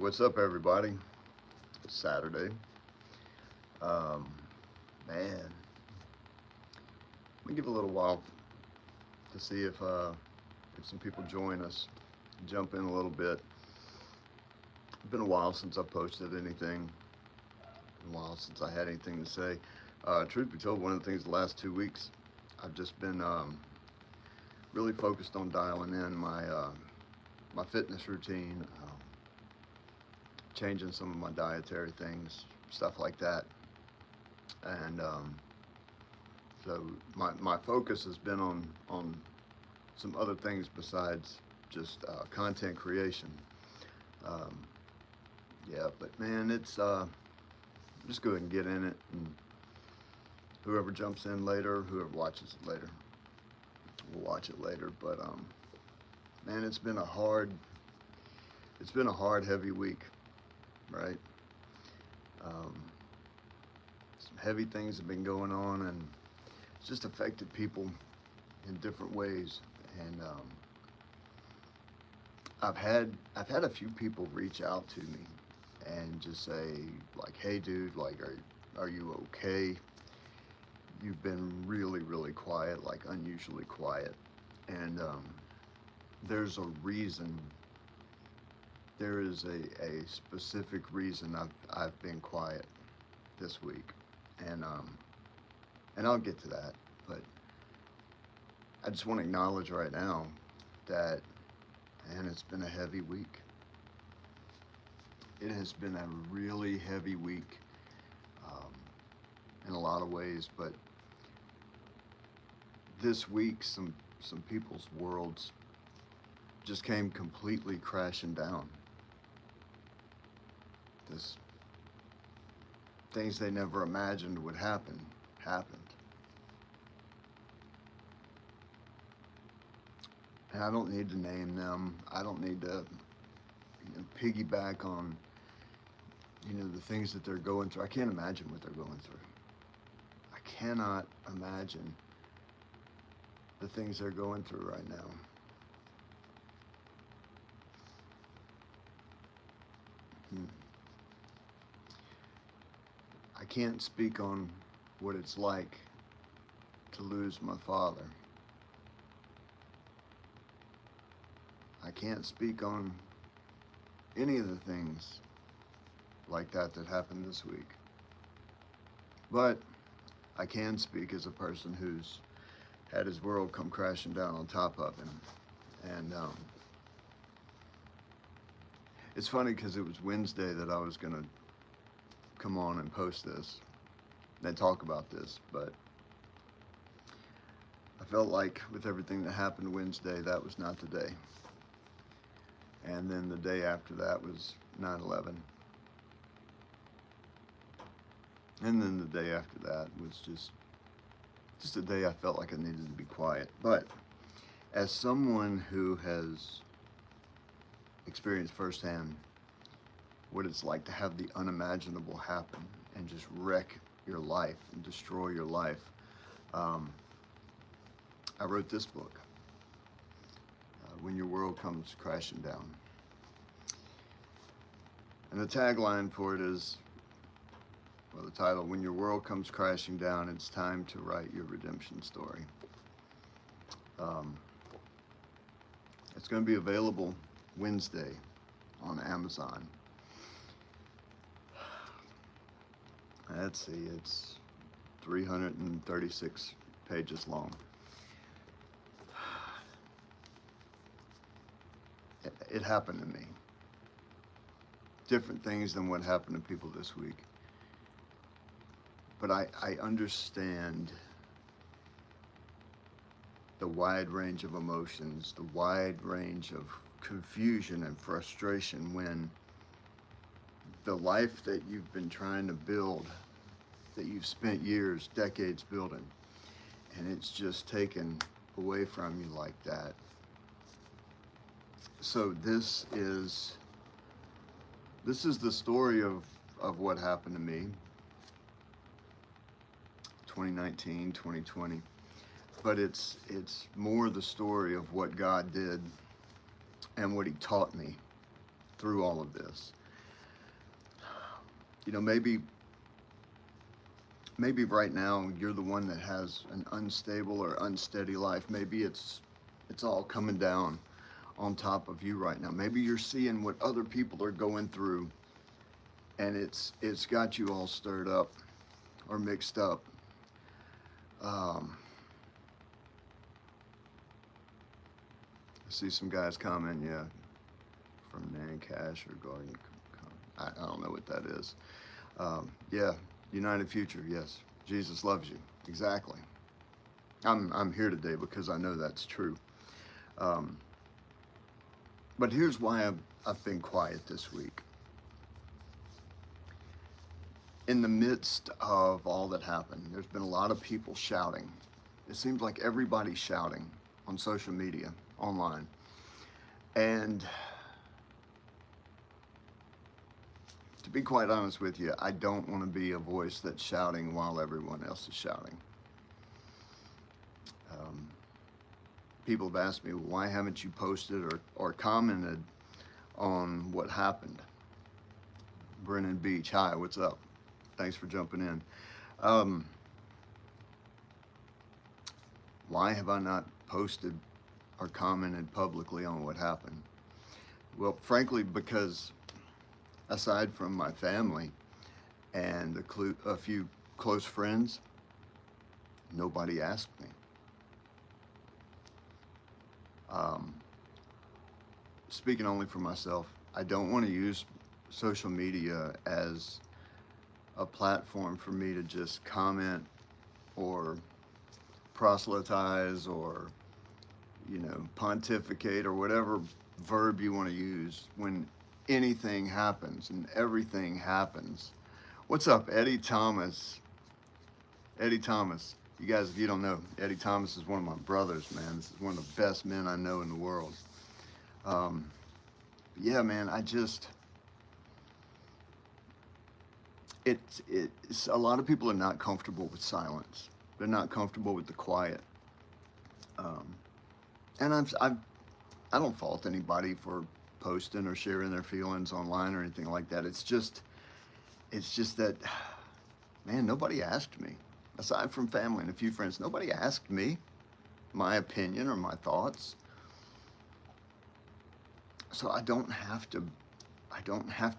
What's up, everybody? It's Saturday. Um, man, let me give a little while to see if some people join us. Jump in a little bit. It's been a while since I posted anything. A while since I had anything to say. Truth be told, one of the things the last 2 weeks, I've just been really focused on dialing in my fitness routine, changing some of my dietary things, stuff like that. And so my focus has been on some other things besides just content creation. Um, yeah, but man, it's just go ahead and get in it, and whoever jumps in later, whoever watches it later, will watch it later. But man, it's been a hard, heavy week, right? Um, some heavy things have been going on, and it's just affected people in different ways. And I've had a few people reach out to me and just say like, "Hey, dude, like, are you okay? You've been really, really quiet, like unusually quiet." And there's a reason. There is a specific reason I've been quiet this week, and I'll get to that. But I just want to acknowledge right now that, man, it's been a heavy week. It has been a really heavy week um, in a lot of ways, but this week some people's worlds just came completely crashing down. This things they never imagined would happen happened. And I don't need to name them. I don't need to piggyback on the things that they're going through. I can't imagine what they're going through. I cannot imagine the things they're going through right now. Hmm. I can't speak on what it's like to lose my father. I can't speak on any of the things like that happened this week. But I can speak as a person who's had his world come crashing down on top of him. And it's funny because it was Wednesday that I was going to come on and post this and talk about this. But I felt like with everything that happened Wednesday, that was not the day. And then the day after that was 9/11. And then the day after that was just a day I felt like I needed to be quiet. But as someone who has experienced firsthand what it's like to have the unimaginable happen and just wreck your life and destroy your life, um, I wrote this book, When Your World Comes Crashing Down. And the tagline for it is, well, the title, When Your World Comes Crashing Down, It's Time to Write Your Redemption Story. Um, it's going to be available Wednesday on Amazon. Let's see, it's 336 pages long. It happened to me. Different things than what happened to people this week. But I understand the wide range of emotions, the wide range of confusion and frustration when the life that you've been trying to build, that you've spent years, decades building, and it's just taken away from you like that. So this is the story of what happened to me, 2019, 2020. But it's more the story of what God did and what he taught me through all of this. You know, maybe right now you're the one that has an unstable or unsteady life. Maybe it's all coming down on top of you right now. Maybe you're seeing what other people are going through, and it's got you all stirred up or mixed up. Um, I see some guys comment, yeah, from Nan Cash or Garden. I don't know what that is. Yeah, United Future. Yes, Jesus loves you. Exactly. I'm here today because I know that's true. Um, but here's why I've been quiet this week. In the midst of all that happened, there's been a lot of people shouting. It seems like everybody's shouting on social media, online. And to be quite honest with you, I don't want to be a voice that's shouting while everyone else is shouting. People have asked me, why haven't you posted or commented on what happened? Brennan Beach, hi, what's up? Thanks for jumping in. Why have I not posted or commented publicly on what happened? Well, frankly, because aside from my family and a few close friends, nobody asked me. Speaking only for myself, I don't want to use social media as a platform for me to just comment or proselytize or, pontificate or whatever verb you want to use when anything happens and everything happens. What's up, Eddie Thomas? Eddie Thomas. You guys, if you don't know, Eddie Thomas is one of my brothers, man. This is one of the best men I know in the world. Yeah, man, it's a lot of people are not comfortable with silence. They're not comfortable with the quiet. And I don't fault anybody for posting or sharing their feelings online or anything like that. It's just that, man, nobody asked me. Aside from family and a few friends, nobody asked me my opinion or my thoughts. So I don't have to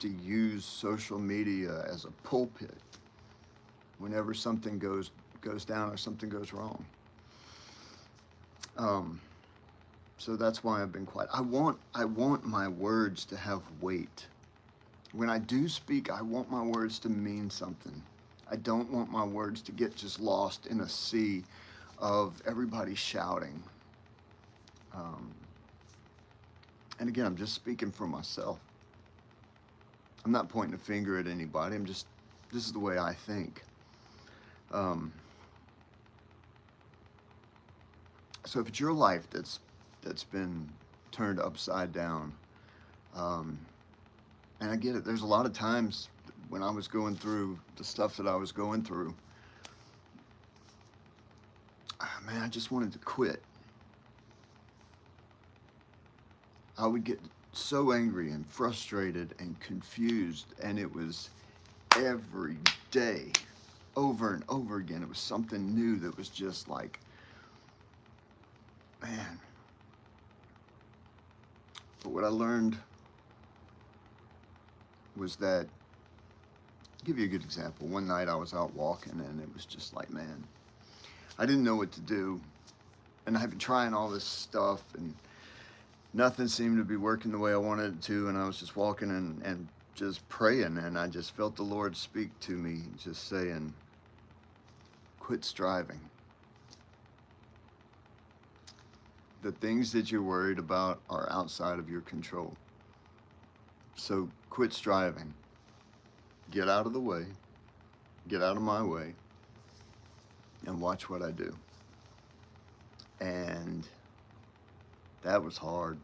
use social media as a pulpit whenever something goes down or something goes wrong. So that's why I've been quiet. I want my words to have weight. When I do speak, I want my words to mean something. I don't want my words to get just lost in a sea of everybody shouting. And again, I'm just speaking for myself. I'm not pointing a finger at anybody. This is the way I think. So if it's your life that's been turned upside down, and I get it, there's a lot of times when I was going through the stuff that I was going through, man, I just wanted to quit. I would get so angry and frustrated and confused, and it was every day, over and over again. It was something new that was just like, man. But what I learned was that, I'll give you a good example. One night I was out walking, and it was just like, man, I didn't know what to do, and I've been trying all this stuff, and nothing seemed to be working the way I wanted it to, and I was just walking and just praying, and I just felt the Lord speak to me, just saying, quit striving. The things that you're worried about are outside of your control. So quit striving. Get out of the way. Get out of my way. And watch what I do. And that was hard.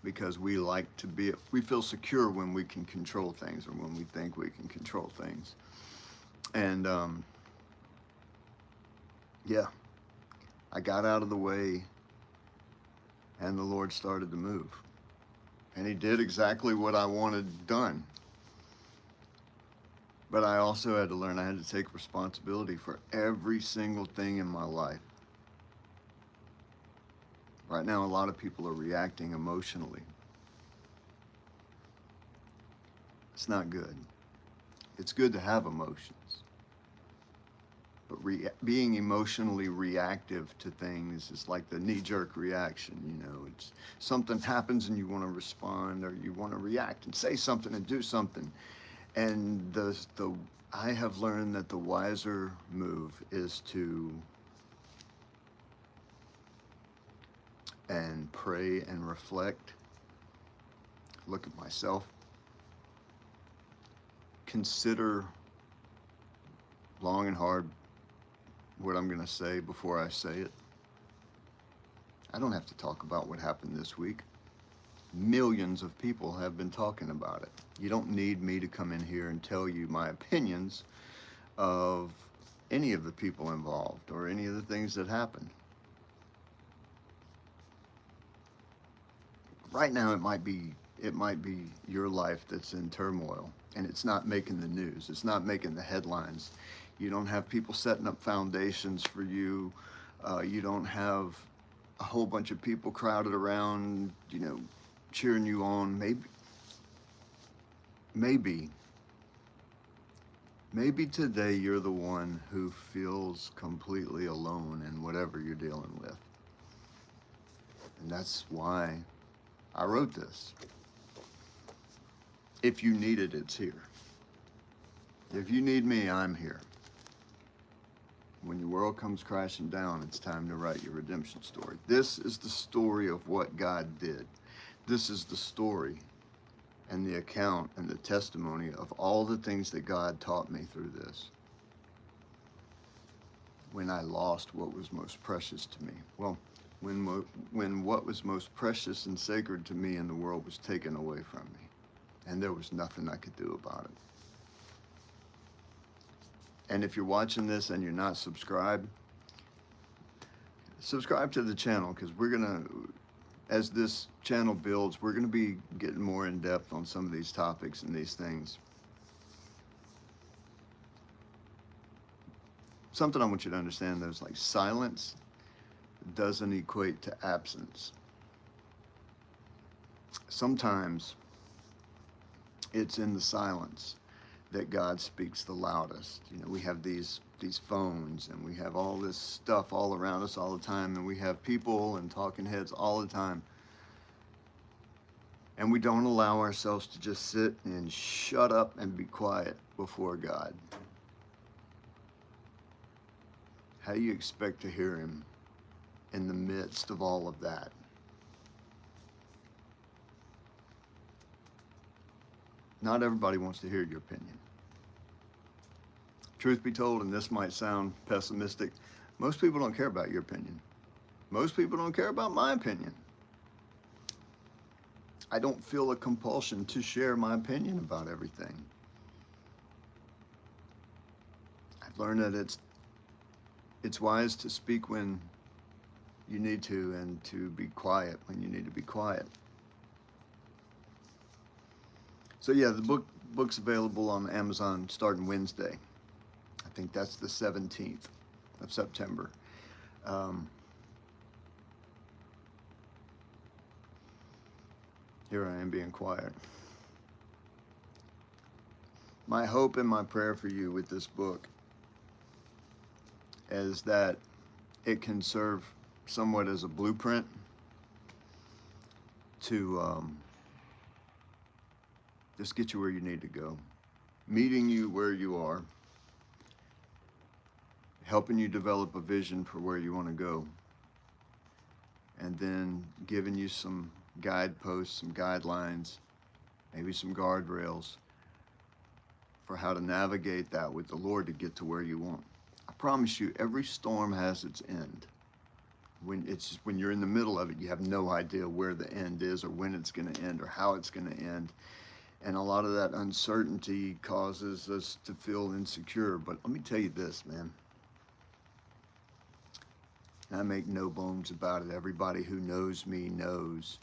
Because we feel secure when we can control things, or when we think we can control things. And yeah, I got out of the way, and the Lord started to move. And he did exactly what I wanted done. But I also had to learn I had to take responsibility for every single thing in my life. Right now, a lot of people are reacting emotionally. It's not good. It's good to have emotions. But being emotionally reactive to things is like the knee-jerk reaction. It's something happens and you want to respond, or you want to react and say something and do something. And the I have learned that the wiser move is to and pray and reflect, look at myself, consider long and hard what I'm going to say before I say it. I don't have to talk about what happened this week. Millions of people have been talking about it. You don't need me to come in here and tell you my opinions of any of the people involved or any of the things that happened. Right now it might be your life that's in turmoil, and it's not making the news. It's not making the headlines. You don't have people setting up foundations for you. You don't have a whole bunch of people crowded around, cheering you on. Maybe today you're the one who feels completely alone in whatever you're dealing with. And that's why I wrote this. If you need it, it's here. If you need me, I'm here. When your world comes crashing down, it's time to write your redemption story. This is the story of what God did. This is the story and the account and the testimony of all the things that God taught me through this. When I lost what was most precious to me. Well, when what was most precious and sacred to me in the world was taken away from me, and there was nothing I could do about it. And if you're watching this and you're not subscribed, subscribe to the channel, because as this channel builds, we're gonna be getting more in depth on some of these topics and these things. Something I want you to understand, though, is like silence doesn't equate to absence. Sometimes it's in the silence that God speaks the loudest. We have these phones, and we have all this stuff all around us all the time, and we have people and talking heads all the time. And we don't allow ourselves to just sit and shut up and be quiet before God. How do you expect to hear him in the midst of all of that? Not everybody wants to hear your opinion. Truth be told, and this might sound pessimistic, most people don't care about your opinion. Most people don't care about my opinion. I don't feel a compulsion to share my opinion about everything. I've learned that it's wise to speak when you need to, and to be quiet when you need to be quiet. So yeah, the book's available on Amazon starting Wednesday. I think that's the 17th of September. Here I am being quiet. My hope and my prayer for you with this book is that it can serve somewhat as a blueprint to just get you where you need to go, meeting you where you are, helping you develop a vision for where you want to go, and then giving you some guideposts, some guidelines, maybe some guardrails for how to navigate that with the Lord to get to where you want. I promise you, every storm has its end. When you're in the middle of it, you have no idea where the end is, or when it's going to end, or how it's going to end. And a lot of that uncertainty causes us to feel insecure. But let me tell you this, man. I make no bones about it. Everybody who knows me knows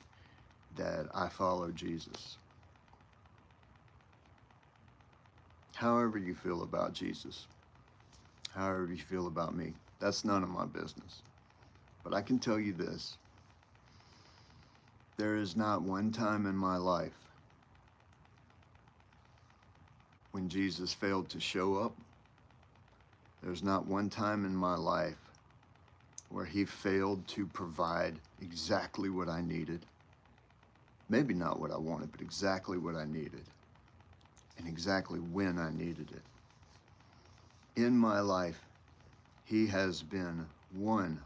that I follow Jesus. however you feel about Jesus, however you feel about me, that's none of my business. But I can tell you this. There is not one time in my life when Jesus failed to show up. There's not one time in my life where he failed to provide exactly what I needed. Maybe not what I wanted, but exactly what I needed. And exactly when I needed it. In my life, he has been 100%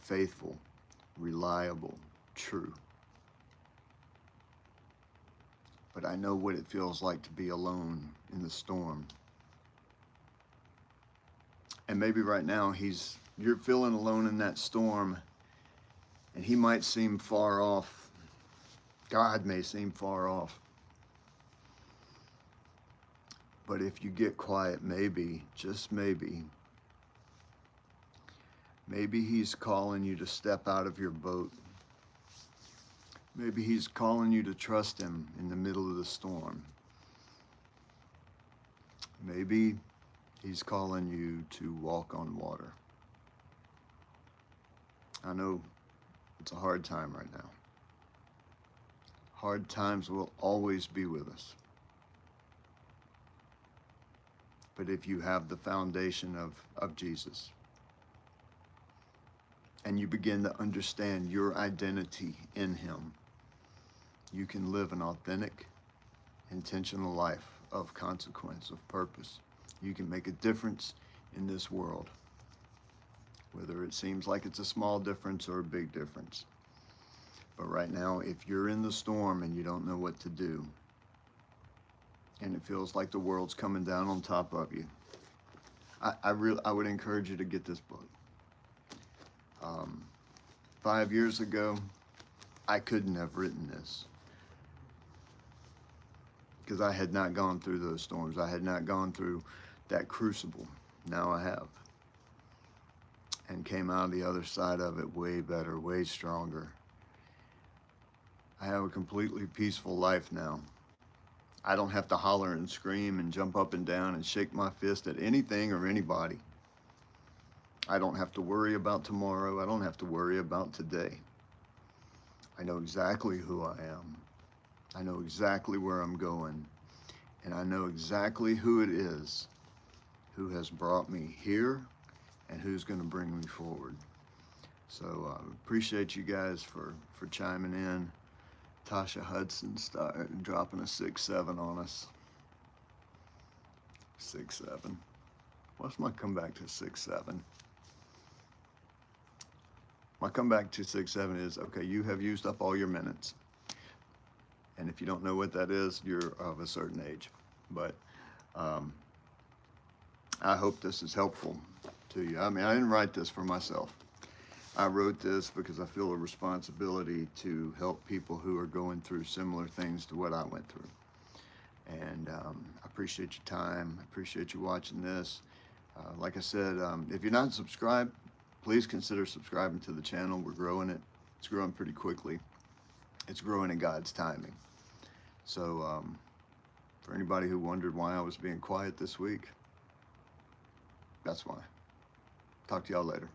faithful, reliable, true. But I know what it feels like to be alone in the storm. And maybe right now you're feeling alone in that storm, and he might seem far off. God may seem far off. But if you get quiet, maybe, just maybe he's calling you to step out of your boat. Maybe he's calling you to trust him in the middle of the storm. Maybe he's calling you to walk on water. I know it's a hard time right now. Hard times will always be with us. But if you have the foundation of Jesus, and you begin to understand your identity in him, you can live an authentic, intentional life of consequence, of purpose. You can make a difference in this world, whether it seems like it's a small difference or a big difference. But right now, if you're in the storm and you don't know what to do, and it feels like the world's coming down on top of you, I would encourage you to get this book. 5 years ago, I couldn't have written this because I had not gone through those storms. I had not gone through that crucible. Now I have. And came out the other side of it way better, way stronger. I have a completely peaceful life now. I don't have to holler and scream and jump up and down and shake my fist at anything or anybody. I don't have to worry about tomorrow. I don't have to worry about today. I know exactly who I am. I know exactly where I'm going. And I know exactly who it is who has brought me here and who's going to bring me forward. So I appreciate you guys for chiming in. Tasha Hudson dropping a 6-7 on us. 6-7. What's my comeback to 6-7? My comeback to 6-7 is, okay, you have used up all your minutes. And if you don't know what that is, you're of a certain age. But I hope this is helpful to you. I mean, I didn't write this for myself. I wrote this because I feel a responsibility to help people who are going through similar things to what I went through. And I appreciate your time. I appreciate you watching this. Like I said, if you're not subscribed, please consider subscribing to the channel. We're growing it. It's growing pretty quickly. It's growing in God's timing. So for anybody who wondered why I was being quiet this week, that's why. Talk to y'all later.